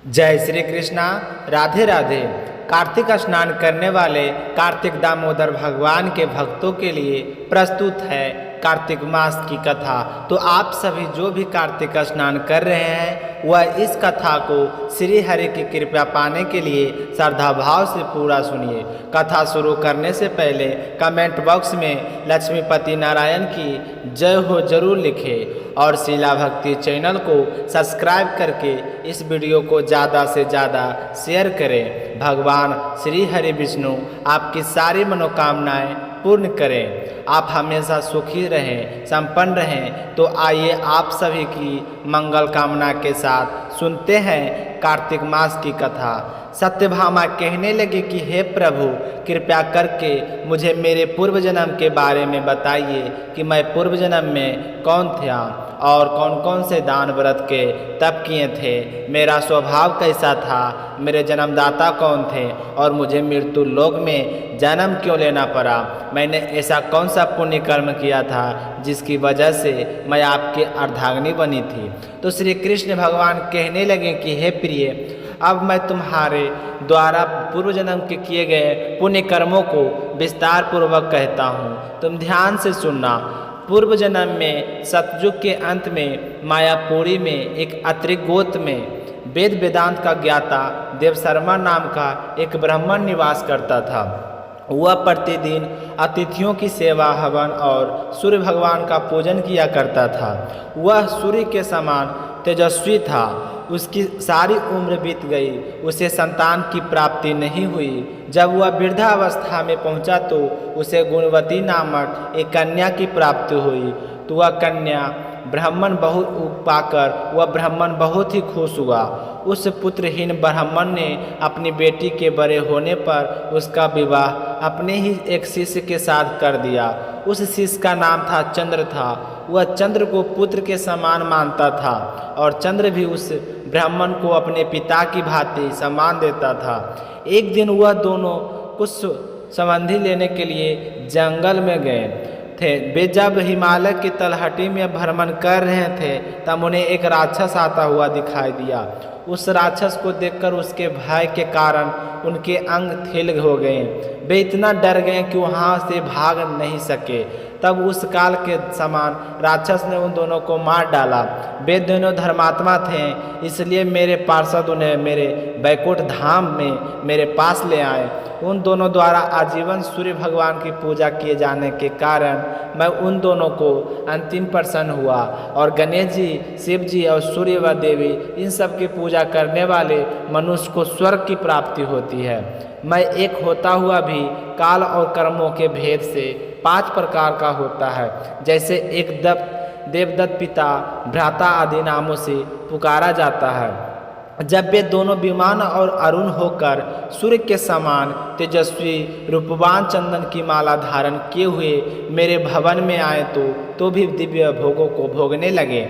जय श्री कृष्णा। राधे राधे। कार्तिक स्नान करने वाले कार्तिक दामोदर भगवान के भक्तों के लिए प्रस्तुत है कार्तिक मास की कथा। तो आप सभी जो भी कार्तिक स्नान कर रहे हैं वह इस कथा को श्री हरि की कृपा पाने के लिए श्रद्धा भाव से पूरा सुनिए। कथा शुरू करने से पहले कमेंट बॉक्स में लक्ष्मीपति नारायण की जय हो जरूर लिखें और शीला भक्ति चैनल को सब्सक्राइब करके इस वीडियो को ज़्यादा से ज़्यादा शेयर करें। भगवान श्री हरि विष्णु आपकी सारी मनोकामनाएं पूर्ण करें, आप हमेशा सुखी रहें, संपन्न रहें। तो आइए आप सभी की मंगल कामना के साथ सुनते हैं कार्तिक मास की कथा। सत्यभामा कहने लगी कि हे प्रभु, कृपया करके मुझे मेरे पूर्व जन्म के बारे में बताइए कि मैं पूर्व जन्म में कौन था और कौन कौन से दान व्रत के तप किए थे, मेरा स्वभाव कैसा था, मेरे जन्मदाता कौन थे और मुझे मृत्यु लोक में जन्म क्यों लेना पड़ा, मैंने ऐसा कौन सा पुण्य कर्म किया था जिसकी वजह से मैं आपकी अर्धांगिनी बनी थी। तो श्री कृष्ण भगवान कहने लगे कि हे प्रिय, अब मैं तुम्हारे द्वारा पूर्व जन्म के किए गए पुण्य कर्मों को विस्तार पूर्वक कहता हूँ, तुम ध्यान से सुनना। पूर्व जन्म में सतयुग के अंत में मायापुरी में एक अत्रि गोत्र में वेद वेदांत का ज्ञाता देवशर्मा नाम का एक ब्राह्मण निवास करता था। वह प्रतिदिन अतिथियों की सेवा, हवन और सूर्य भगवान का पूजन किया करता था। वह सूर्य के समान तेजस्वी था। उसकी सारी उम्र बीत गई, उसे संतान की प्राप्ति नहीं हुई। जब वह वृद्धावस्था में पहुंचा तो उसे गुणवती नामक एक कन्या की प्राप्ति हुई। तो वह कन्या ब्राह्मण पाकर वह ब्राह्मण बहुत ही खुश हुआ। उस पुत्रहीन ब्राह्मण ने अपनी बेटी के बड़े होने पर उसका विवाह अपने ही एक शिष्य के साथ कर दिया। उस शिष्य का नाम था चंद्र था। वह चंद्र को पुत्र के समान मानता था और चंद्र भी उस ब्राह्मण को अपने पिता की भांति सम्मान देता था। एक दिन वह दोनों कुछ संबंधी लेने के लिए जंगल में गए थे। वे जब हिमालय की तलहटी में भ्रमण कर रहे थे तब उन्हें एक राक्षस आता हुआ दिखाई दिया। उस राक्षस को देखकर उसके भय के कारण उनके अंग थिल हो गए। वे इतना डर गए कि वहाँ से भाग नहीं सके। तब उस काल के समान राक्षस ने उन दोनों को मार डाला। वे दोनों धर्मात्मा थे, इसलिए मेरे पार्षद उन्हें मेरे बैकुंठ धाम में मेरे पास ले आए। उन दोनों द्वारा आजीवन सूर्य भगवान की पूजा किए जाने के कारण मैं उन दोनों को अंतिम प्रसन्न हुआ और गणेश जी, शिव जी और सूर्य व देवी इन सब की पूजा करने वाले मनुष्य को स्वर्ग की प्राप्ति होती है। मैं एक होता हुआ भी काल और कर्मों के भेद से 5 प्रकार का होता है। जैसे एक देवदत्त, पिता, भ्राता आदि नामों से पुकारा जाता है। जब वे दोनों विमान और अरुण होकर सूर्य के समान तेजस्वी रूपवान चंदन की माला धारण किए हुए मेरे भवन में आए तो भी दिव्य भोगों को भोगने लगे।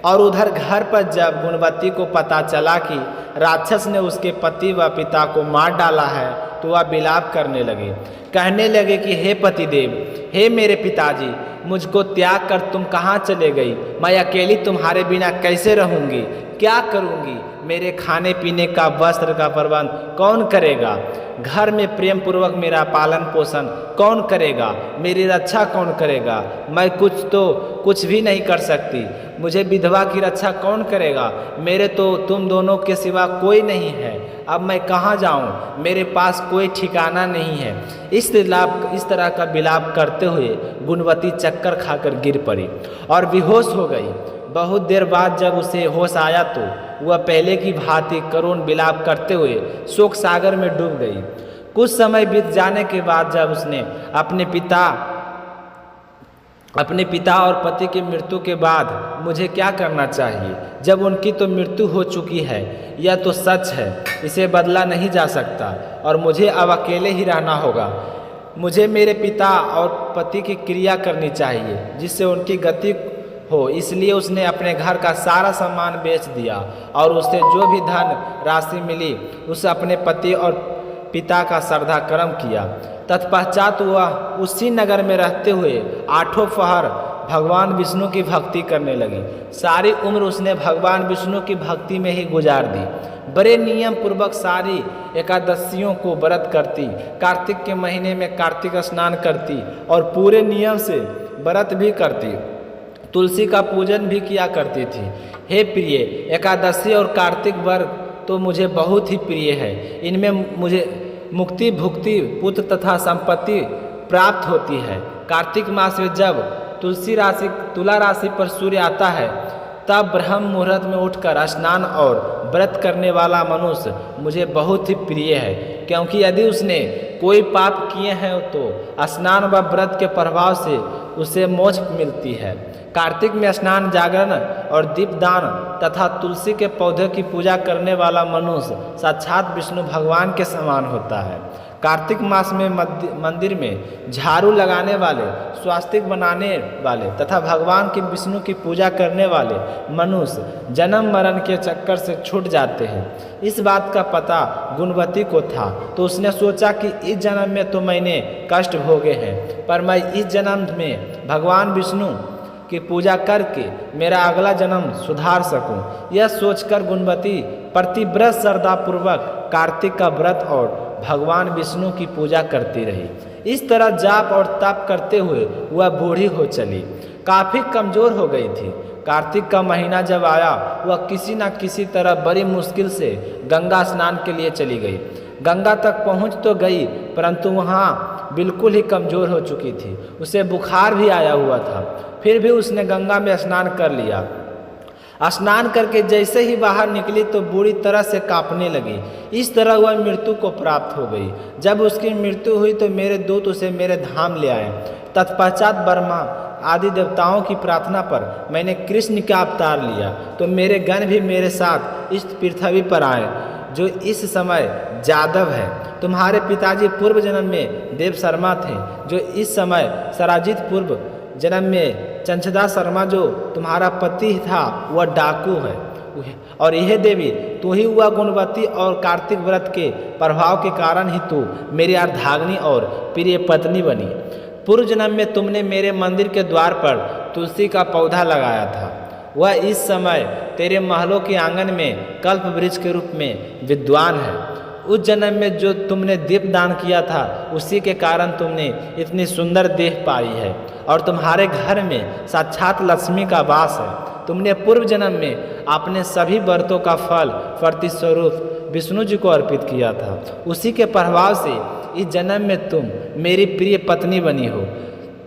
और उधर घर पर जब गुणवती को पता चला कि राक्षस ने उसके पति व पिता को मार डाला है तो वह विलाप करने लगे। कहने लगे कि हे पतिदेव, हे मेरे पिताजी, मुझको त्याग कर तुम कहाँ चले गई? मैं अकेली तुम्हारे बिना कैसे रहूँगी? क्या करूँगी? मेरे खाने पीने का, वस्त्र का प्रबंध कौन करेगा? घर में प्रेम पूर्वक मेरा पालन पोषण कौन करेगा? मेरी रक्षा कौन करेगा? मैं कुछ भी नहीं कर सकती। मुझे विधवा की रक्षा कौन करेगा? मेरे तो तुम दोनों के सिवा कोई नहीं है। अब मैं कहाँ जाऊँ? मेरे पास कोई ठिकाना नहीं है। इस तरह का विलाप करते हुए गुणवती चक्कर खाकर गिर पड़ी और बेहोश हो गई। बहुत देर बाद जब उसे होश आया तो वह पहले की भांति करुण विलाप करते हुए शोक सागर में डूब गई। कुछ समय बीत जाने के बाद जब उसने अपने पिता और पति की मृत्यु के बाद मुझे क्या करना चाहिए, जब उनकी तो मृत्यु हो चुकी है, यह तो सच है, इसे बदला नहीं जा सकता और मुझे अब अकेले ही रहना होगा। मुझे मेरे पिता और पति की क्रिया करनी चाहिए जिससे उनकी गति हो। इसलिए उसने अपने घर का सारा सामान बेच दिया और उससे जो भी धन राशि मिली उसे अपने पति और पिता का श्रद्धा कर्म किया। तत्पश्चात वह उसी नगर में रहते हुए 8 पहर भगवान विष्णु की भक्ति करने लगी। सारी उम्र उसने भगवान विष्णु की भक्ति में ही गुजार दी। बड़े नियम पूर्वक सारी एकादशियों को व्रत करती, कार्तिक के महीने में कार्तिक स्नान करती और पूरे नियम से व्रत भी करती, तुलसी का पूजन भी किया करती थी। हे प्रिय, एकादशी और कार्तिक व्रत तो मुझे बहुत ही प्रिय है। इनमें मुझे मुक्ति, भुक्ति, पुत्र तथा संपत्ति प्राप्त होती है। कार्तिक मास में जब तुला राशि पर सूर्य आता है तब ब्रह्म मुहूर्त में उठकर स्नान और व्रत करने वाला मनुष्य मुझे बहुत ही प्रिय है, क्योंकि यदि उसने कोई पाप किए हैं तो स्नान व व्रत के प्रभाव से उसे मोक्ष मिलती है। कार्तिक में स्नान, जागरण और दीपदान तथा तुलसी के पौधे की पूजा करने वाला मनुष्य साक्षात विष्णु भगवान के समान होता है। कार्तिक मास में मंदिर में झाड़ू लगाने वाले, स्वास्तिक बनाने वाले तथा भगवान की विष्णु की पूजा करने वाले मनुष्य जन्म मरण के चक्कर से छूट जाते हैं। इस बात का पता गुणवती को था, तो उसने सोचा कि इस जन्म में तो मैंने कष्ट भोगे हैं, पर मैं इस जन्म में भगवान विष्णु की पूजा करके मेरा अगला जन्म सुधार सकूं। यह सोचकर गुणवती प्रतिव्रत श्रद्धापूर्वक कार्तिक का व्रत और भगवान विष्णु की पूजा करती रही। इस तरह जाप और तप करते हुए वह बूढ़ी हो चली, काफ़ी कमज़ोर हो गई थी। कार्तिक का महीना जब आया, वह किसी न किसी तरह बड़ी मुश्किल से गंगा स्नान के लिए चली गई। गंगा तक पहुंच तो गई, परंतु वहाँ बिल्कुल ही कमज़ोर हो चुकी थी। उसे बुखार भी आया हुआ था। फिर भी उसने गंगा में स्नान कर लिया। स्नान करके जैसे ही बाहर निकली तो बुरी तरह से कांपने लगी। इस तरह वह मृत्यु को प्राप्त हो गई। जब उसकी मृत्यु हुई तो मेरे दूत उसे मेरे धाम ले आए। तत्पश्चात ब्रह्मा आदि देवताओं की प्रार्थना पर मैंने कृष्ण का अवतार लिया, तो मेरे गण भी मेरे साथ इस पृथ्वी पर आए, जो इस समय जादव है। तुम्हारे पिताजी पूर्व जन्म में देव शर्मा थे, जो इस समय सराजित पूर्व जन्म में चंचदा शर्मा जो तुम्हारा पति था वह डाकू है। और यह देवी तू ही हुआ गुणवती और कार्तिक व्रत के प्रभाव के कारण ही तू मेरी अर्धांगिनी और प्रिय पत्नी बनी। पूर्व जन्म में तुमने मेरे मंदिर के द्वार पर तुलसी का पौधा लगाया था। वह इस समय तेरे महलों के आंगन में कल्प वृक्ष के रूप में विद्वान है। उस जन्म में जो तुमने दीप दान किया था उसी के कारण तुमने इतनी सुंदर देह पाई है, और तुम्हारे घर में साक्षात लक्ष्मी का वास है। तुमने पूर्व जन्म में अपने सभी व्रतों का फल प्रतिस्वरूप विष्णु जी को अर्पित किया था। उसी के प्रभाव से इस जन्म में तुम मेरी प्रिय पत्नी बनी हो।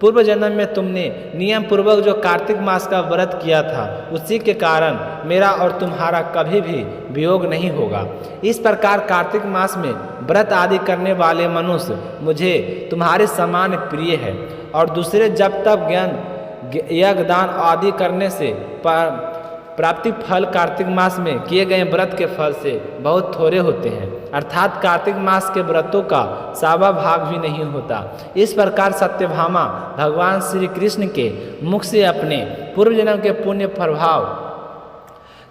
पूर्व जन्म में तुमने नियम पूर्वक जो कार्तिक मास का व्रत किया था उसी के कारण मेरा और तुम्हारा कभी भी वियोग नहीं होगा। इस प्रकार कार्तिक मास में व्रत आदि करने वाले मनुष्य मुझे तुम्हारे समान प्रिय है, और दूसरे जब तक ज्ञान, यज्ञ, दान आदि करने से प्राप्ति फल कार्तिक मास में किए गए व्रत के फल से बहुत थोड़े होते हैं, अर्थात कार्तिक मास के व्रतों का 1/4 भाग भी नहीं होता। इस प्रकार सत्यभामा भगवान श्री कृष्ण के मुख से अपने पूर्व जन्म के पुण्य प्रभाव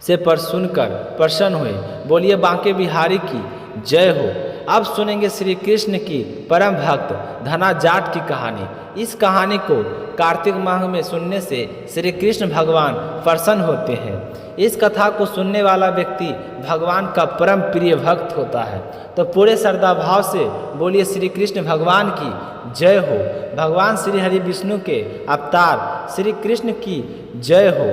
से पर सुनकर प्रसन्न हुए। बोलिए बांके बिहारी की जय हो। अब सुनेंगे श्री कृष्ण की परम भक्त धना जाट की कहानी। इस कहानी को कार्तिक माह में सुनने से श्री कृष्ण भगवान प्रसन्न होते हैं। इस कथा को सुनने वाला व्यक्ति भगवान का परम प्रिय भक्त होता है। तो पूरे श्रद्धा भाव से बोलिए श्री कृष्ण भगवान की जय हो। भगवान श्री हरि विष्णु के अवतार श्री कृष्ण की जय हो।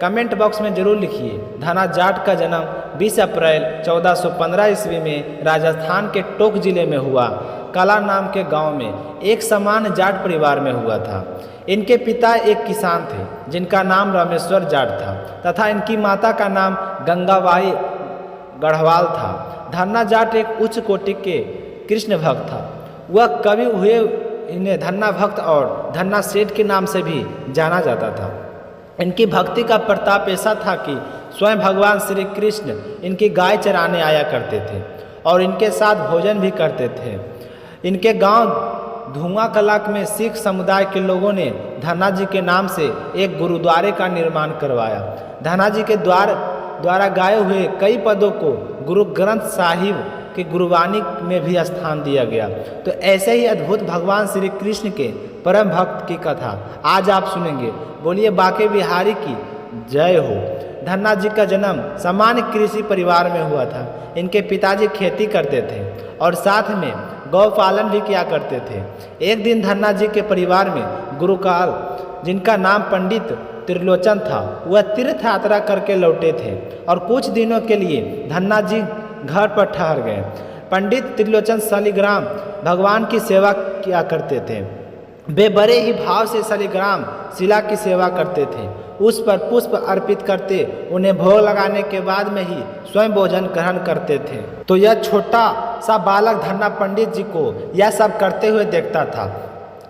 कमेंट बॉक्स में जरूर लिखिए। धना जाट का जन्म 20 अप्रैल 1415 ईस्वी में राजस्थान के टोंक जिले में हुआ। कला नाम के गांव में एक समान जाट परिवार में हुआ था। इनके पिता एक किसान थे जिनका नाम रामेश्वर जाट था, तथा इनकी माता का नाम गंगाबाई गढ़वाल था। धन्ना जाट एक उच्च कोटि के कृष्ण भक्त था। वह कवि हुए इन्हें धन्ना भक्त और धन्ना सेठ के नाम से भी जाना जाता था। इनकी भक्ति का प्रताप ऐसा था कि स्वयं भगवान श्री कृष्ण इनकी गाय चराने आया करते थे और इनके साथ भोजन भी करते थे। इनके गांव धुआं कलाक में सिख समुदाय के लोगों ने धन्ना जी के नाम से एक गुरुद्वारे का निर्माण करवाया। धन्ना जी के द्वारा गाए हुए कई पदों को गुरु ग्रंथ साहिब कि गुरुवाणी में भी स्थान दिया गया। तो ऐसे ही अद्भुत भगवान श्री कृष्ण के परम भक्त की कथा आज आप सुनेंगे। बोलिए बांके बिहारी की जय हो। धन्ना जी का जन्म सामान्य कृषि परिवार में हुआ था। इनके पिताजी खेती करते थे और साथ में गौ पालन भी किया करते थे। एक दिन धन्ना जी के परिवार में गुरुकाल, जिनका नाम पंडित त्रिलोचन था, वह तीर्थ यात्रा करके लौटे थे और कुछ दिनों के लिए धन्ना जी घर पर ठहर गए। पंडित त्रिलोचन शालिग्राम भगवान की सेवा किया करते थे। वे बड़े ही भाव से शालिग्राम शिला की सेवा करते थे, उस पर पुष्प अर्पित करते, उन्हें भोग लगाने के बाद में ही स्वयं भोजन ग्रहण करते थे। तो यह छोटा सा बालक धन्ना पंडित जी को यह सब करते हुए देखता था।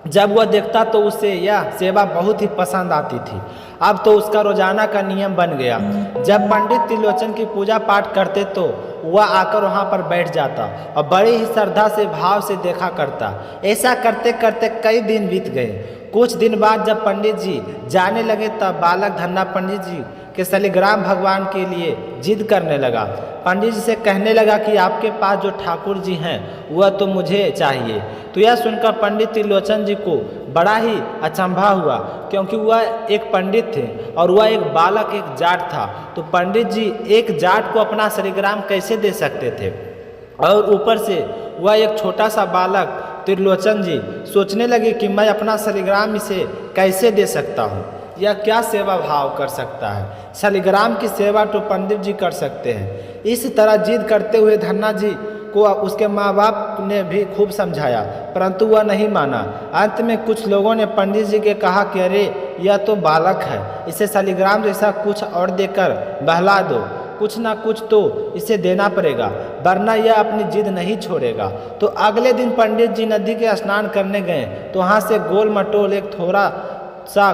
जब वह देखता तो उसे यह सेवा बहुत ही पसंद आती थी। अब तो उसका रोजाना का नियम बन गया। जब पंडित त्रिलोचन की पूजा पाठ करते तो वह आकर वहाँ पर बैठ जाता और बड़ी ही श्रद्धा से भाव से देखा करता। ऐसा करते करते कई दिन बीत गए। कुछ दिन बाद जब पंडित जी जाने लगे तब बालक धन्ना पंडित जी के शालिग्राम भगवान के लिए जिद करने लगा। पंडित जी से कहने लगा कि आपके पास जो ठाकुर जी हैं वह तो मुझे चाहिए। तो यह सुनकर पंडित त्रिलोचन जी को बड़ा ही अचंभा हुआ, क्योंकि वह एक पंडित थे और वह एक बालक, एक जाट था। तो पंडित जी एक जाट को अपना शालिग्राम कैसे दे सकते थे? और ऊपर से वह एक छोटा सा बालक त्रिलोचन जी सोचने लगे कि मैं अपना शालिग्राम इसे कैसे दे सकता हूँ, यह क्या सेवा भाव कर सकता है। शालिग्राम की सेवा तो पंडित जी कर सकते हैं। इस तरह जिद करते हुए धन्ना जी को उसके माँ बाप ने भी खूब समझाया, परंतु वह नहीं माना। अंत में कुछ लोगों ने पंडित जी के कहा कि अरे यह तो बालक है, इसे शालिग्राम जैसा कुछ और देकर बहला दो, कुछ ना कुछ तो इसे देना पड़ेगा, वरना यह अपनी जिद नहीं छोड़ेगा। तो अगले दिन पंडित जी नदी के स्नान करने गए तो वहाँ से गोल मटोल एक थोड़ा सा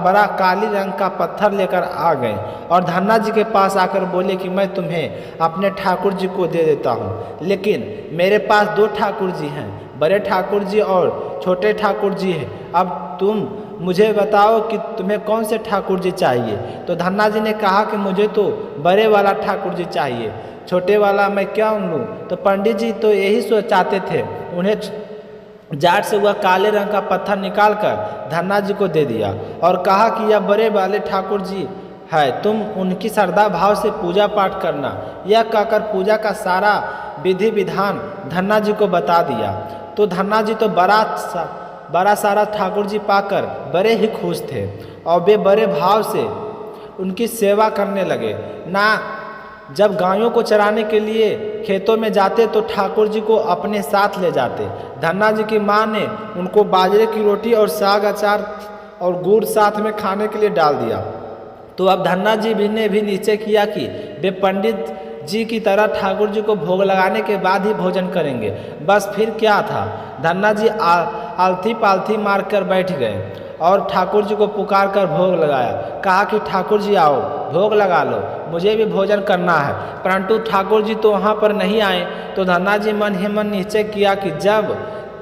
बड़ा काली रंग का पत्थर लेकर आ गए और धन्ना जी के पास आकर बोले कि मैं तुम्हें अपने ठाकुर जी को दे देता हूँ, लेकिन मेरे पास दो ठाकुर जी हैं, बड़े ठाकुर जी और छोटे ठाकुर जी हैं। अब तुम मुझे बताओ कि तुम्हें कौन से ठाकुर जी चाहिए। तो धन्ना जी ने कहा कि मुझे तो बड़े वाला ठाकुर जी चाहिए, छोटे वाला मैं क्या लूँ। तो पंडित जी तो यही चाहते थे। उन्हें जाट से वह काले रंग का पत्थर निकालकर धन्ना जी को दे दिया और कहा कि यह बड़े वाले ठाकुर जी है, तुम उनकी श्रद्धा भाव से पूजा पाठ करना। यह कहकर पूजा का सारा विधि विधान धन्ना जी को बता दिया। तो धन्ना जी तो बड़ा सारा ठाकुर जी पाकर बड़े ही खुश थे और वे बड़े भाव से उनकी सेवा करने लगे। ना जब गायों को चराने के लिए खेतों में जाते तो ठाकुर जी को अपने साथ ले जाते। धन्ना जी की माँ ने उनको बाजरे की रोटी और साग, अचार और गुड़ साथ में खाने के लिए डाल दिया। तो अब धन्ना जी ने भी निश्चय किया कि वे पंडित जी की तरह ठाकुर जी को भोग लगाने के बाद ही भोजन करेंगे। बस फिर क्या था, धन्ना जी आलथी पालथी मारकर बैठ गए और ठाकुर जी को पुकार कर भोग लगाया। कहा कि ठाकुर जी आओ, भोग लगा लो, मुझे भी भोजन करना है। परंतु ठाकुर जी तो वहाँ पर नहीं आए। तो धन्ना जी मन ही मन निश्चय किया कि जब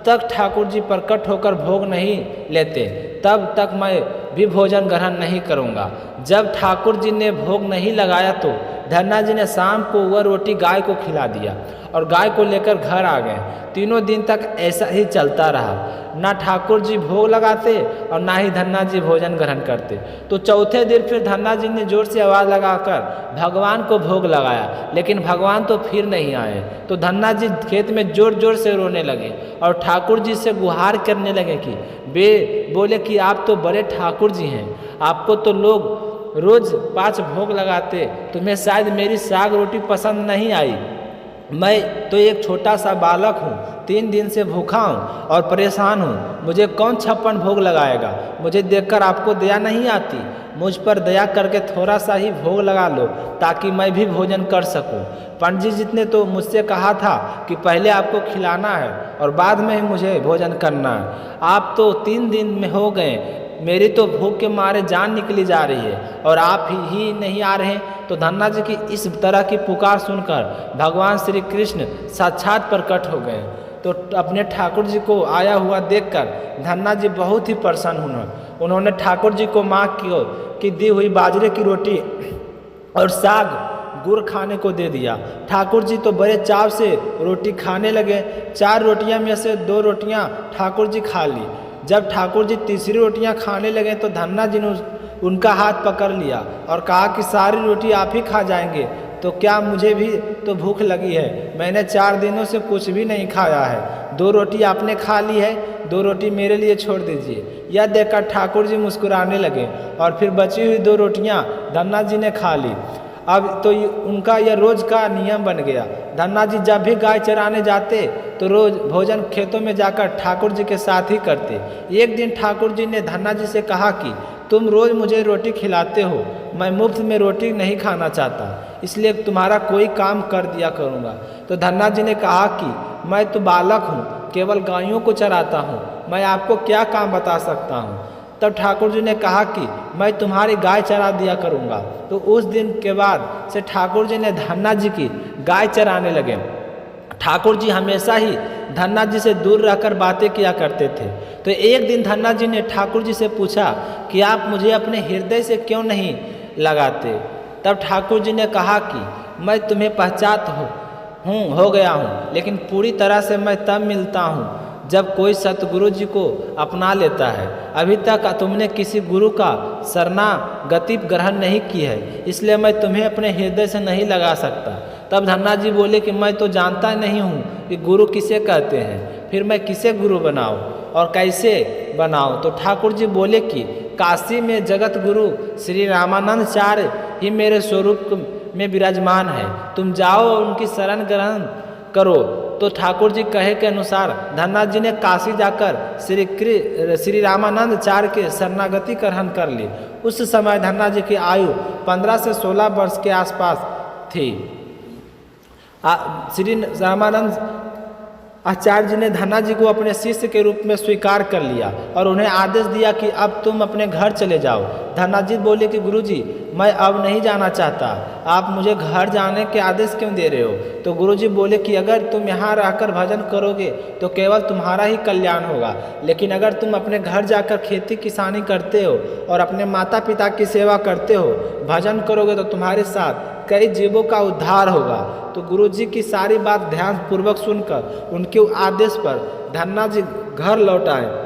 तक ठाकुर जी प्रकट होकर भोग नहीं लेते तब तक मैं भी भोजन ग्रहण नहीं करूँगा। जब ठाकुर जी ने भोग नहीं लगाया तो धन्ना जी ने शाम को वह रोटी गाय को खिला दिया और गाय को लेकर घर आ गए। तीनों दिन तक ऐसा ही चलता रहा, ना ठाकुर जी भोग लगाते और ना ही धन्ना जी भोजन ग्रहण करते। तो चौथे दिन फिर धन्ना जी ने जोर से आवाज़ लगाकर भगवान को भोग लगाया, लेकिन भगवान तो फिर नहीं आए। तो धन्ना जी खेत में जोर जोर से रोने लगे और ठाकुर जी से गुहार करने लगे कि वे बोले कि आप तो बड़े ठाकुर जी हैं, आपको तो लोग रोज़ 5 भोग लगाते, तुम्हें शायद मेरी साग रोटी पसंद नहीं आई। मैं तो एक छोटा सा बालक हूँ, 3 दिन से भूखा हूँ और परेशान हूँ, मुझे कौन 56 भोग लगाएगा। मुझे देखकर आपको दया नहीं आती, मुझ पर दया करके थोड़ा सा ही भोग लगा लो ताकि मैं भी भोजन कर सकूँ। पंडित जी ने तो मुझसे कहा था कि पहले आपको खिलाना है और बाद में ही मुझे भोजन करना है। आप तो 3 दिन में हो गए, मेरी तो भूख के मारे जान निकली जा रही है और आप ही नहीं आ रहे। तो धन्ना जी की इस तरह की पुकार सुनकर भगवान श्री कृष्ण साक्षात प्रकट हो गए। तो अपने ठाकुर जी को आया हुआ देखकर धन्ना जी बहुत ही प्रसन्न हुए। उन्होंने ठाकुर जी को माँ की दी हुई बाजरे की रोटी और साग गुड़ खाने को दे दिया। ठाकुर जी तो बड़े चाव से रोटी खाने लगे। 4 रोटियां में से 2 रोटियां ठाकुर जी खा ली। जब ठाकुर जी तीसरी रोटियां खाने लगे तो धन्ना जी ने उनका हाथ पकड़ लिया और कहा कि सारी रोटी आप ही खा जाएंगे तो क्या मुझे भी तो भूख लगी है। मैंने 4 दिनों से कुछ भी नहीं खाया है। 2 रोटी आपने खा ली है, 2 रोटी मेरे लिए छोड़ दीजिए। यह देखकर ठाकुर जी मुस्कुराने लगे और फिर बची हुई 2 रोटियां धन्ना जी ने खा ली। अब तो उनका यह रोज का नियम बन गया। धन्ना जी जब भी गाय चराने जाते तो रोज भोजन खेतों में जाकर ठाकुर जी के साथ ही करते। एक दिन ठाकुर जी ने धन्ना जी से कहा कि तुम रोज मुझे रोटी खिलाते हो, मैं मुफ्त में रोटी नहीं खाना चाहता, इसलिए तुम्हारा कोई काम कर दिया करूँगा। तो धन्ना जी ने कहा कि मैं तो बालक हूँ, केवल गायों को चराता हूँ, मैं आपको क्या काम बता सकता हूँ। तब ठाकुर जी ने कहा कि मैं तुम्हारी गाय चरा दिया करूँगा। तो उस दिन के बाद से ठाकुर जी ने धन्ना जी की गाय चराने लगे। ठाकुर जी हमेशा ही धन्ना जी से दूर रहकर बातें किया करते थे। तो एक दिन धन्ना जी ने ठाकुर जी से पूछा कि आप मुझे अपने हृदय से क्यों नहीं लगाते। तब ठाकुर जी ने कहा कि मैं तुम्हें पहचानता हो गया हूँ, लेकिन पूरी तरह से मैं तब मिलता हूँ जब कोई सतगुरु जी को अपना लेता है। अभी तक तुमने किसी गुरु का शरणागति ग्रहण नहीं की है, इसलिए मैं तुम्हें अपने हृदय से नहीं लगा सकता। तब धन्ना जी बोले कि मैं तो जानता नहीं हूँ कि गुरु किसे कहते हैं, फिर मैं किसे गुरु बनाऊँ और कैसे बनाऊँ। तो ठाकुर जी बोले कि काशी में जगत गुरु श्री रामानंदाचार्य ही मेरे स्वरूप में विराजमान है, तुम जाओ और उनकी शरण ग्रहण करो। तो ठाकुर जी कहे के अनुसार धन्ना जी ने काशी जाकर श्री रामानंदाचार्य के शरणागति ग्रहण कर ली। उस समय धन्ना जी की आयु 15 से 16 वर्ष के आसपास थी। श्री रामानंद आचार्य जी ने धन्ना जी को अपने शिष्य के रूप में स्वीकार कर लिया और उन्हें आदेश दिया कि अब तुम अपने घर चले जाओ। धन्ना जी बोले कि गुरुजी मैं अब नहीं जाना चाहता, आप मुझे घर जाने के आदेश क्यों दे रहे हो। तो गुरुजी बोले कि अगर तुम यहाँ रहकर भजन करोगे तो केवल तुम्हारा ही कल्याण होगा, लेकिन अगर तुम अपने घर जाकर खेती किसानी करते हो और अपने माता पिता की सेवा करते हो, भजन करोगे तो तुम्हारे साथ कई जीवों का उद्धार होगा। तो गुरुजी की सारी बात ध्यान पूर्वक सुनकर उनके आदेश पर धन्ना जी घर लौट आए।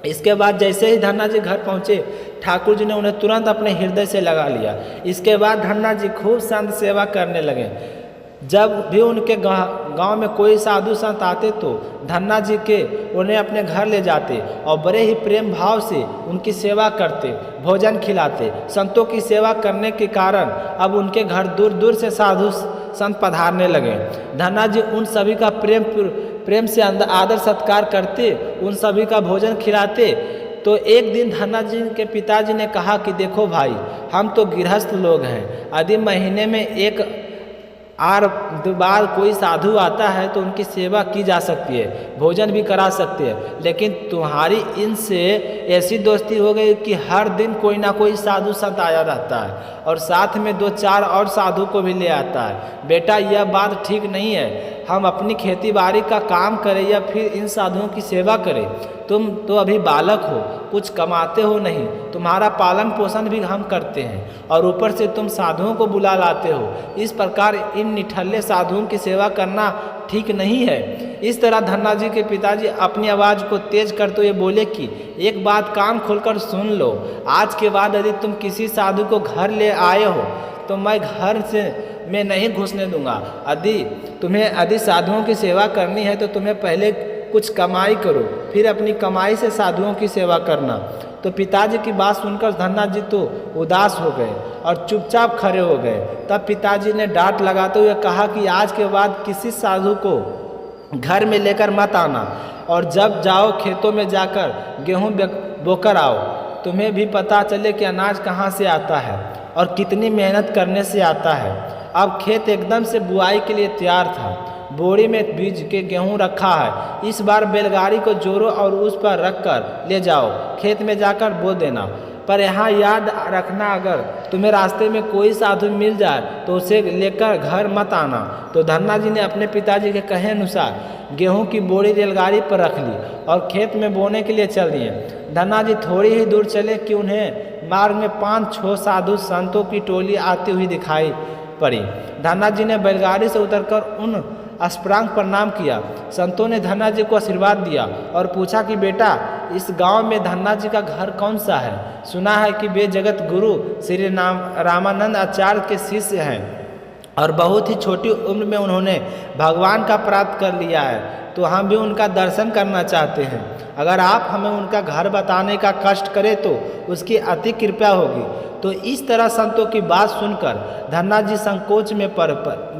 इसके बाद जैसे ही धन्ना जी घर पहुँचे, ठाकुर जी ने उन्हें तुरंत अपने हृदय से लगा लिया। इसके बाद धन्ना जी खूब संत सेवा करने लगे। जब भी उनके गांव में कोई साधु संत आते तो धन्ना जी के उन्हें अपने घर ले जाते और बड़े ही प्रेम भाव से उनकी सेवा करते, भोजन खिलाते। संतों की सेवा करने के कारण अब उनके घर दूर दूर से साधु संत पधारने लगे। धन्ना जी उन सभी का प्रेम से आदर सत्कार करते, उन सभी का भोजन खिलाते। तो एक दिन धन्ना जी के पिताजी ने कहा कि देखो भाई, हम तो गृहस्थ लोग हैं, यदि महीने में एक बार कोई साधु आता है तो उनकी सेवा की जा सकती है, भोजन भी करा सकते हैं, लेकिन तुम्हारी इनसे ऐसी दोस्ती हो गई कि हर दिन कोई ना कोई साधु संत आया रहता है और साथ में 2-4 और साधु को भी ले आता है। बेटा यह बात ठीक नहीं है, हम अपनी खेती बाड़ी का काम करें या फिर इन साधुओं की सेवा करें। तुम तो अभी बालक हो, कुछ कमाते हो नहीं, तुम्हारा पालन पोषण भी हम करते हैं और ऊपर से तुम साधुओं को बुला लाते हो। इस प्रकार इन निठल्ले साधुओं की सेवा करना ठीक नहीं है। इस तरह धन्ना जी के पिताजी अपनी आवाज़ को तेज करते हुए बोले कि एक बात कान खोलकर सुन लो, आज के बाद यदि तुम किसी साधु को घर ले आए हो तो मैं घर से मैं नहीं घुसने दूंगा। यदि साधुओं की सेवा करनी है तो तुम्हें पहले कुछ कमाई करो, फिर अपनी कमाई से साधुओं की सेवा करना। तो पिताजी की बात सुनकर धन्ना जी तो उदास हो गए और चुपचाप खड़े हो गए। तब पिताजी ने डांट लगाते हुए कहा कि आज के बाद किसी साधु को घर में लेकर मत आना और जब जाओ खेतों में जाकर गेहूं बोकर आओ। तुम्हें भी पता चले कि अनाज कहाँ से आता है और कितनी मेहनत करने से आता है। अब खेत एकदम से बुआई के लिए तैयार था, बोरी में बीज के गेहूं रखा है। इस बार बैलगाड़ी को जोड़ो और उस पर रखकर ले जाओ, खेत में जाकर बो देना। पर यहाँ याद रखना, अगर तुम्हें रास्ते में कोई साधु मिल जाए तो उसे लेकर घर मत आना। तो धन्ना जी ने अपने पिताजी के कहे अनुसार गेहूं की बोरी रेलगाड़ी पर रख ली और खेत में बोने के लिए चल दिए। धन्ना जी थोड़ी ही दूर चले कि उन्हें मार्ग में 5-6 साधु संतों की टोली आती हुई दिखाई पड़ी। धन्ना जी ने बैलगाड़ी से उतरकर उन अष्टांग प्रणाम किया। संतों ने धन्ना जी को आशीर्वाद दिया और पूछा कि बेटा, इस गांव में धन्ना जी का घर कौन सा है? सुना है कि वे जगत गुरु श्री रामानंद आचार्य के शिष्य हैं और बहुत ही छोटी उम्र में उन्होंने भगवान का प्राप्त कर लिया है, तो हम भी उनका दर्शन करना चाहते हैं। अगर आप हमें उनका घर बताने का कष्ट करें तो उसकी अति कृपा होगी। तो इस तरह संतों की बात सुनकर धन्ना जी संकोच में पड़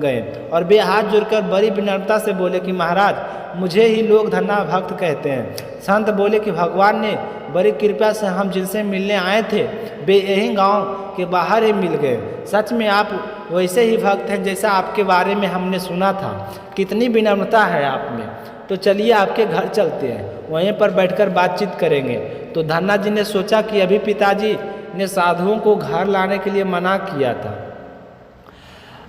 गए और वे हाथ जोड़कर बड़ी विनम्रता से बोले कि महाराज, मुझे ही लोग धन्ना भक्त कहते हैं। संत बोले कि भगवान ने बड़ी कृपा से हम जिनसे मिलने आए थे वे यही गांव के बाहर ही मिल गए। सच में आप वैसे ही भक्त हैं जैसा आपके बारे में हमने सुना था। कितनी विनम्रता है आप में। तो चलिए आपके घर चलते हैं, वहीं पर बैठकर बातचीत करेंगे। तो धन्ना जी ने सोचा कि अभी पिताजी ने साधुओं को घर लाने के लिए मना किया था।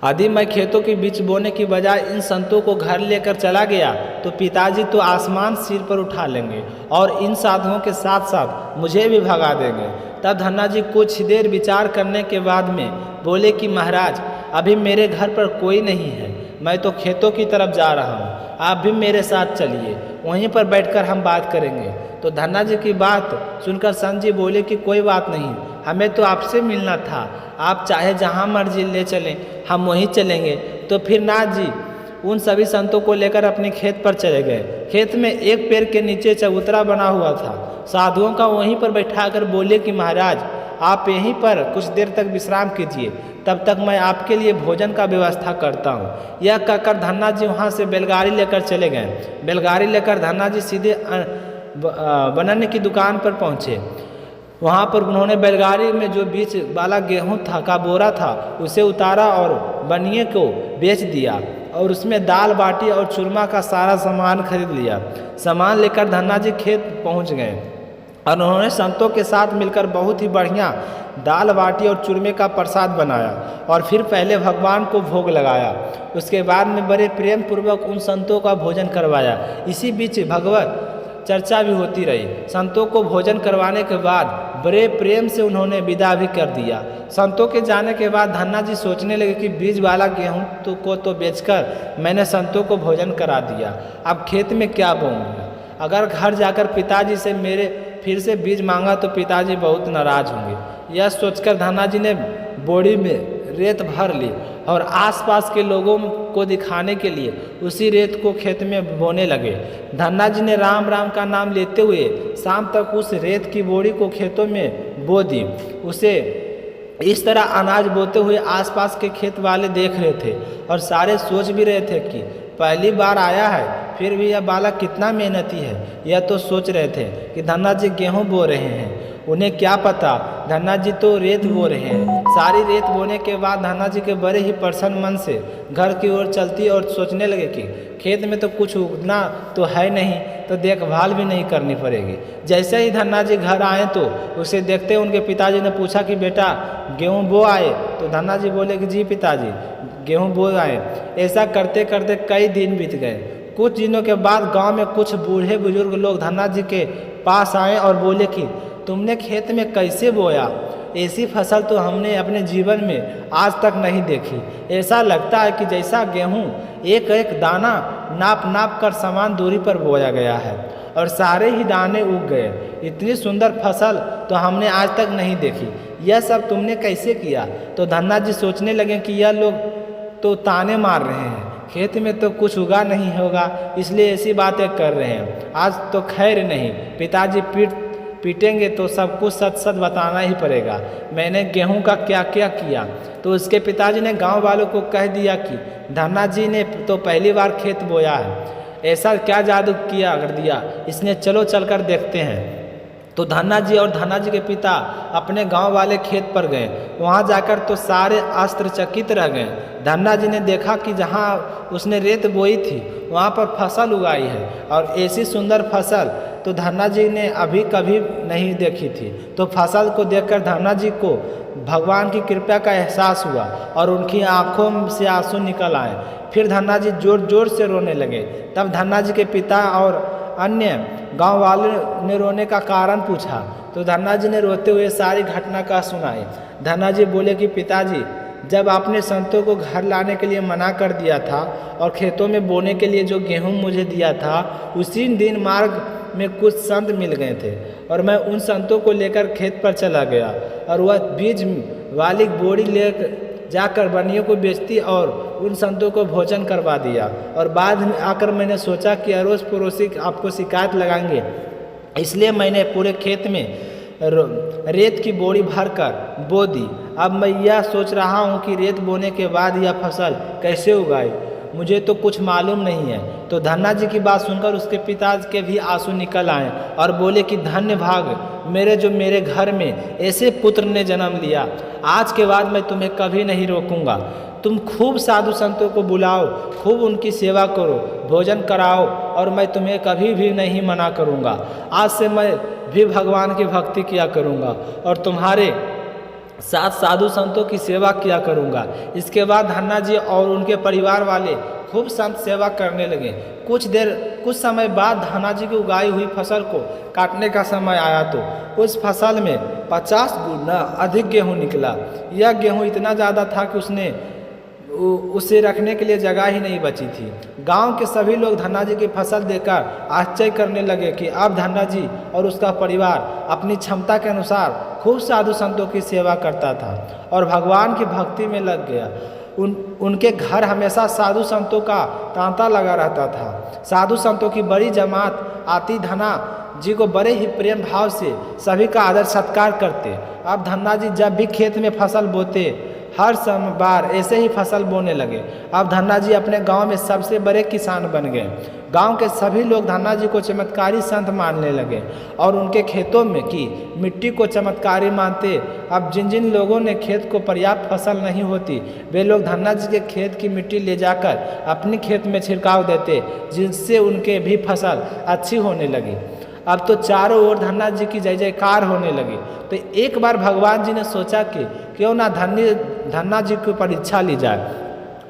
यदि मैं खेतों के बीच बोने की बजाय इन संतों को घर लेकर चला गया तो पिताजी तो आसमान सिर पर उठा लेंगे और इन साधुओं के साथ साथ मुझे भी भगा देंगे। तब धन्ना जी कुछ देर विचार करने के बाद में बोले कि महाराज, अभी मेरे घर पर कोई नहीं है, मैं तो खेतों की तरफ जा रहा हूँ, आप भी मेरे साथ चलिए, वहीं पर बैठकर हम बात करेंगे। तो धन्ना जी की बात सुनकर संत जी बोले कि कोई बात नहीं, हमें तो आपसे मिलना था, आप चाहे जहाँ मर्जी ले चलें, हम वहीं चलेंगे। तो फिर नाथ जी उन सभी संतों को लेकर अपने खेत पर चले गए। खेत में एक पेड़ के नीचे चबूतरा बना हुआ था। साधुओं का वहीं पर बैठाकर बोले कि महाराज, आप यहीं पर कुछ देर तक विश्राम कीजिए, तब तक मैं आपके लिए भोजन का व्यवस्था करता हूँ। यह कहकर धन्ना जी वहाँ से बैलगाड़ी लेकर चले गए। बैलगाड़ी लेकर धन्ना जी सीधे बनने की दुकान पर पहुँचे। वहाँ पर उन्होंने बैलगाड़ी में जो बीच वाला गेहूँ था का बोरा था उसे उतारा और बनिए को बेच दिया और उसमें दाल बाटी और चूरमा का सारा सामान खरीद लिया। सामान लेकर धन्ना जी खेत पहुँच गए और उन्होंने संतों के साथ मिलकर बहुत ही बढ़िया दाल बाटी और चूरमे का प्रसाद बनाया और फिर पहले भगवान को भोग लगाया। उसके बाद में बड़े प्रेम पूर्वक उन संतों का भोजन करवाया। इसी बीच भगवत चर्चा भी होती रही। संतों को भोजन करवाने के बाद बड़े प्रेम से उन्होंने विदा भी कर दिया। संतों के जाने के बाद धन्ना जी सोचने लगे कि बीज वाला गेहूँ को तो बेचकर मैंने संतों को भोजन करा दिया, अब खेत में क्या बोऊंगा। अगर घर जाकर पिताजी से मेरे फिर से बीज मांगा तो पिताजी बहुत नाराज होंगे। यह सोचकर धन्ना जी ने बोरी में रेत भर ली और आसपास के लोगों को दिखाने के लिए उसी रेत को खेत में बोने लगे। धन्ना जी ने राम राम का नाम लेते हुए शाम तक उस रेत की बोरी को खेतों में बो दी। उसे इस तरह अनाज बोते हुए आसपास के खेत वाले देख रहे थे और सारे सोच भी रहे थे कि पहली बार आया है, फिर भी यह बालक कितना मेहनती है। यह तो सोच रहे थे कि धन्ना जी गेहूँ बो रहे हैं, उन्हें क्या पता धन्ना जी तो रेत बो रहे हैं। सारी रेत बोने के बाद धन्ना जी के बड़े ही प्रसन्न मन से घर की ओर चलती और सोचने लगे कि खेत में तो कुछ उगना तो है नहीं, तो देखभाल भी नहीं करनी पड़ेगी। जैसे ही धन्ना जी घर आए तो उसे देखते उनके पिताजी ने पूछा कि बेटा गेहूँ बो आए? तो धन्ना जी बोले कि जी पिताजी गेहूँ बो आए। ऐसा करते करते कई दिन बीत गए। कुछ दिनों के बाद गांव में कुछ बूढ़े बुजुर्ग लोग धन्ना जी के पास आए और बोले कि तुमने खेत में कैसे बोया? ऐसी फसल तो हमने अपने जीवन में आज तक नहीं देखी। ऐसा लगता है कि जैसा गेहूं एक एक दाना नाप नाप कर समान दूरी पर बोया गया है और सारे ही दाने उग गए। इतनी सुंदर फसल तो हमने आज तक नहीं देखी। यह सब तुमने कैसे किया? तो धन्ना जी सोचने लगे कि यह लोग तो ताने मार रहे हैं, खेत में तो कुछ उगा नहीं होगा इसलिए ऐसी बातें कर रहे हैं। आज तो खैर नहीं, पिताजी पीटेंगे तो सब कुछ सच सच बताना ही पड़ेगा। मैंने गेहूं का क्या क्या किया? तो उसके पिताजी ने गांव वालों को कह दिया कि धन्ना जी ने तो पहली बार खेत बोया है, ऐसा क्या जादू किया कर दिया इसने, चलो चलकर देखते हैं। तो धन्ना जी और धन्ना जी के पिता अपने गांव वाले खेत पर गए। वहां जाकर तो सारे आश्चर्यचकित रह गए। धन्ना जी ने देखा कि जहां उसने रेत बोई थी वहां पर फसल उगाई है और ऐसी सुंदर फसल तो धन्ना जी ने अभी कभी नहीं देखी थी। तो फसल को देखकर धन्ना जी को भगवान की कृपा का एहसास हुआ और उनकी आंखों से आंसू निकल आए। फिर धन्ना जी जोर जोर से रोने लगे। तब धन्ना जी के पिता और अन्य गांव वालों ने रोने का कारण पूछा तो धन्ना जी ने रोते हुए सारी घटना का सुनाई। धन्ना जी बोले कि पिताजी जब आपने संतों को घर लाने के लिए मना कर दिया था और खेतों में बोने के लिए जो गेहूँ मुझे दिया था, उसी दिन मार्ग में कुछ संत मिल गए थे और मैं उन संतों को लेकर खेत पर चला गया और वह बीज वाली बोरी ले जाकर बनियों को बेचती और उन संतों को भोजन करवा दिया। और बाद में आकर मैंने सोचा कि अड़ोस पड़ोसी आपको शिकायत लगाएंगे, इसलिए मैंने पूरे खेत में रेत की बोरी भरकर बो दी। अब मैं यह सोच रहा हूँ कि रेत बोने के बाद यह फसल कैसे उगाई, मुझे तो कुछ मालूम नहीं है। तो धन्ना जी की बात सुनकर उसके पिता के भी आंसू निकल आए और बोले कि धन्य भाग मेरे, जो मेरे घर में ऐसे पुत्र ने जन्म लिया। आज के बाद मैं तुम्हें कभी नहीं रोकूंगा। तुम खूब साधु संतों को बुलाओ, खूब उनकी सेवा करो, भोजन कराओ और मैं तुम्हें कभी भी नहीं मना करूंगा। आज से मैं भी भगवान की भक्ति किया करूंगा और तुम्हारे साथ साधु संतों की सेवा किया करूंगा। इसके बाद धन्ना जी और उनके परिवार वाले खूब संत सेवा करने लगे। कुछ समय बाद धन्ना जी की उगाई हुई फसल को काटने का समय आया तो उस फसल में 50 गुना अधिक गेहूं निकला। यह गेहूं इतना ज़्यादा था कि उसे रखने के लिए जगह ही नहीं बची थी। गांव के सभी लोग धन्ना जी की फसल देखकर आश्चर्य करने लगे कि अब धन्ना जी और उसका परिवार अपनी क्षमता के अनुसार खूब साधु संतों की सेवा करता था और भगवान की भक्ति में लग गया। उनके घर हमेशा साधु संतों का तांता लगा रहता था। साधु संतों की बड़ी जमात आती, धन्ना जी को बड़े ही प्रेम भाव से सभी का आदर सत्कार करते। अब धन्ना जी जब भी खेत में फसल बोते, हर बार ऐसे ही फसल बोने लगे। अब धन्ना जी अपने गांव में सबसे बड़े किसान बन गए। गांव के सभी लोग धन्ना जी को चमत्कारी संत मानने लगे और उनके खेतों में की मिट्टी को चमत्कारी मानते। अब जिन जिन लोगों ने खेत को पर्याप्त फसल नहीं होती, वे लोग धन्ना जी के खेत की मिट्टी ले जाकर अपने खेत में छिड़काव देते, जिससे उनके भी फसल अच्छी होने लगी। अब तो चारों ओर धन्ना जी की जय जयकार होने लगी। तो एक बार भगवान जी ने सोचा कि क्यों ना धन्ना जी की परीक्षा ली जाए।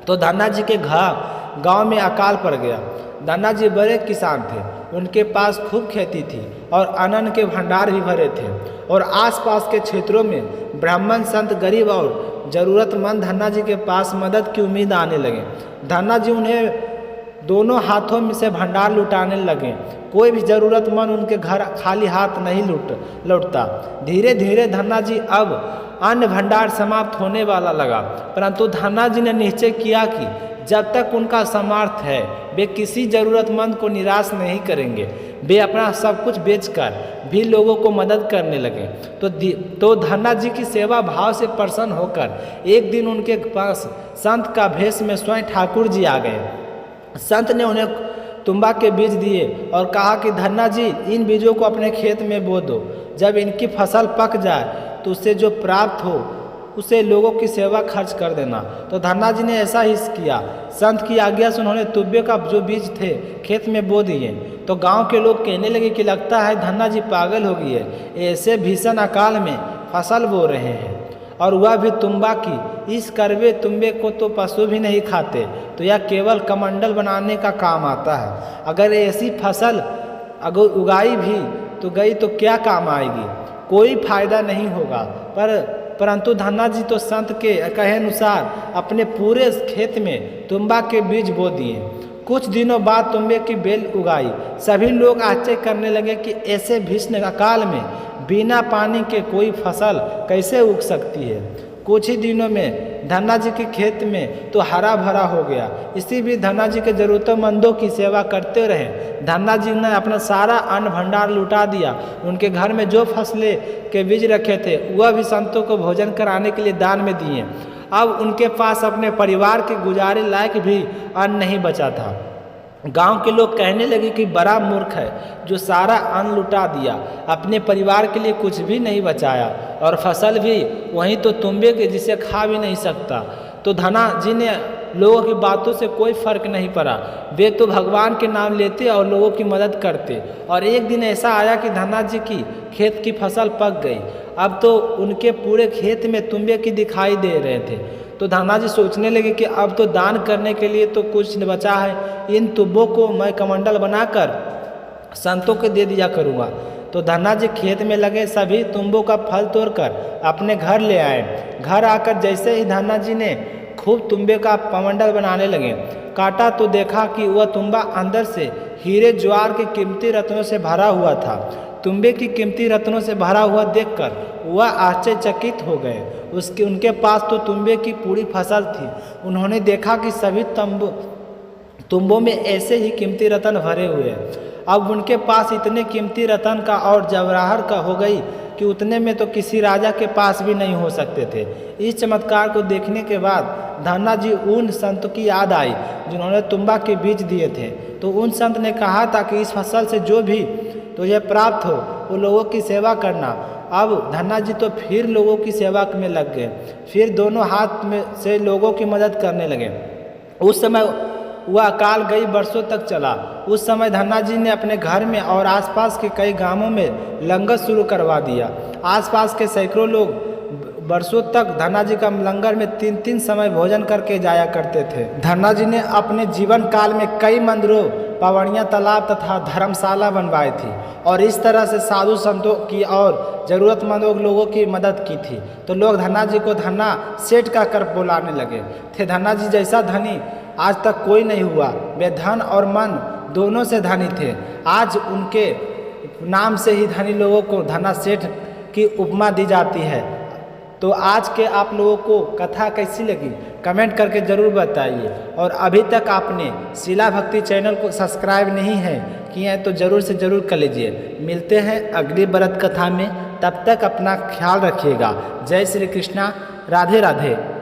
तो धन्ना जी के गांव में अकाल पड़ गया। धन्ना जी बड़े किसान थे, उनके पास खूब खेती थी और अन्न के भंडार भी भरे थे और आसपास के क्षेत्रों में ब्राह्मण संत गरीब और ज़रूरतमंद धन्ना जी के पास मदद की उम्मीद आने लगे। धन्ना जी उन्हें दोनों हाथों में से भंडार लुटाने लगे। कोई भी ज़रूरतमंद उनके घर खाली हाथ नहीं लौटता। धीरे धीरे धन्ना जी अब अन्न भंडार समाप्त होने वाला लगा, परंतु धन्ना जी ने निश्चय किया कि जब तक उनका सामर्थ्य है वे किसी ज़रूरतमंद को निराश नहीं करेंगे। वे अपना सब कुछ बेचकर भी लोगों को मदद करने लगे। तो धन्ना जी की सेवा भाव से प्रसन्न होकर एक दिन उनके पास संत का भेष में स्वयं ठाकुर जी आ गए। संत ने उन्हें तुम्बा के बीज दिए और कहा कि धन्ना जी, इन बीजों को अपने खेत में बो दो। जब इनकी फसल पक जाए तो उससे जो प्राप्त हो उसे लोगों की सेवा खर्च कर देना। तो धन्ना जी ने ऐसा ही किया। संत की आज्ञा से उन्होंने तुब्बे का जो बीज थे खेत में बो दिए। तो गांव के लोग कहने लगे कि लगता है धन्ना जी पागल हो गई है, ऐसे भीषण अकाल में फसल बो रहे हैं और वह भी तुम्बा की। इस करवे तुम्बे को तो पशु भी नहीं खाते, तो यह केवल कमंडल बनाने का काम आता है। अगर ऐसी फसल अगर उगाई भी तो गई तो क्या काम आएगी, कोई फायदा नहीं होगा। परंतु धन्ना जी तो संत के कहे अनुसार अपने पूरे खेत में तुम्बा के बीज बो दिए। कुछ दिनों बाद तुम्बे की बेल उगाई। सभी लोग आश्चर्य करने लगे कि ऐसे भीषण अकाल में बिना पानी के कोई फसल कैसे उग सकती है। कुछ ही दिनों में धन्ना जी के खेत में तो हरा भरा हो गया। इसी भी धन्ना जी के ज़रूरतमंदों की सेवा करते रहे। धन्ना जी ने अपना सारा अन्न भंडार लुटा दिया। उनके घर में जो फसलें के बीज रखे थे वह भी संतों को भोजन कराने के लिए दान में दिए। अब उनके पास अपने परिवार के गुजारे लायक भी अन्न नहीं बचा था। गांव के लोग कहने लगे कि बड़ा मूर्ख है जो सारा अन्न लुटा दिया, अपने परिवार के लिए कुछ भी नहीं बचाया और फसल भी वहीं तो तुम्बे के जिसे खा भी नहीं सकता। तो धन्ना जी ने लोगों की बातों से कोई फर्क नहीं पड़ा। वे तो भगवान के नाम लेते और लोगों की मदद करते। और एक दिन ऐसा आया कि धन्ना जी की खेत की फसल पक गई। अब तो उनके पूरे खेत में तुम्बे की दिखाई दे रहे थे। तो धन्ना जी सोचने लगे कि अब तो दान करने के लिए तो कुछ बचा है, इन तुब्बों को मैं कमंडल बनाकर संतों को दे दिया करूँगा। तो धन्ना जी खेत में लगे सभी तुम्बों का फल तोड़कर अपने घर ले आए। घर आकर जैसे ही धन्ना जी ने खूब तुम्बे का पमंडल बनाने लगे, काटा तो देखा कि वह तुम्बा अंदर से हीरे ज्वार के कीमती रत्नों से भरा हुआ था। तुम्बे की कीमती रत्नों से भरा हुआ देखकर वह आश्चर्यचकित हो गए। उनके पास तो तुम्बे की पूरी फसल थी। उन्होंने देखा कि सभी तुम्बों में ऐसे ही कीमती रत्न भरे हुए हैं। अब उनके पास इतने कीमती रत्न का और जवाहर का हो गई कि उतने में तो किसी राजा के पास भी नहीं हो सकते थे। इस चमत्कार को देखने के बाद धन्ना जी उन संत की याद आई जिन्होंने तुम्बा के बीज दिए थे। तो उन संत ने कहा था कि इस फसल से जो भी तुझे प्राप्त हो वो लोगों की सेवा करना। अब धन्ना जी तो फिर लोगों की सेवा में लग गए, फिर दोनों हाथ में से लोगों की मदद करने लगे। उस समय वह अकाल कई वर्षों तक चला। उस समय धन्ना जी ने अपने घर में और आसपास के कई गांवों में लंगर शुरू करवा दिया। आसपास के सैकड़ों लोग वर्षों तक धन्ना जी का लंगर में 3-3 समय भोजन करके जाया करते थे। धन्ना जी ने अपने जीवन काल में कई मंदिरों, पवड़ियाँ, तालाब तथा धर्मशाला बनवाई थी और इस तरह से साधु संतों की और ज़रूरतमंदों लोगों की मदद की थी। तो लोग धन्ना जी को धन्ना सेठ का कर बुलाने लगे थे। धन्ना जी जैसा धनी आज तक कोई नहीं हुआ। वे धन और मन दोनों से धनी थे। आज उनके नाम से ही धनी लोगों को धन्ना सेठ की उपमा दी जाती है। तो आज के आप लोगों को कथा कैसी लगी कमेंट करके ज़रूर बताइए। और अभी तक आपने शिला भक्ति चैनल को सब्सक्राइब नहीं है किए हैं तो ज़रूर से ज़रूर कर लीजिए। मिलते हैं अगली व्रत कथा में, तब तक अपना ख्याल रखिएगा। जय श्री कृष्णा, राधे राधे।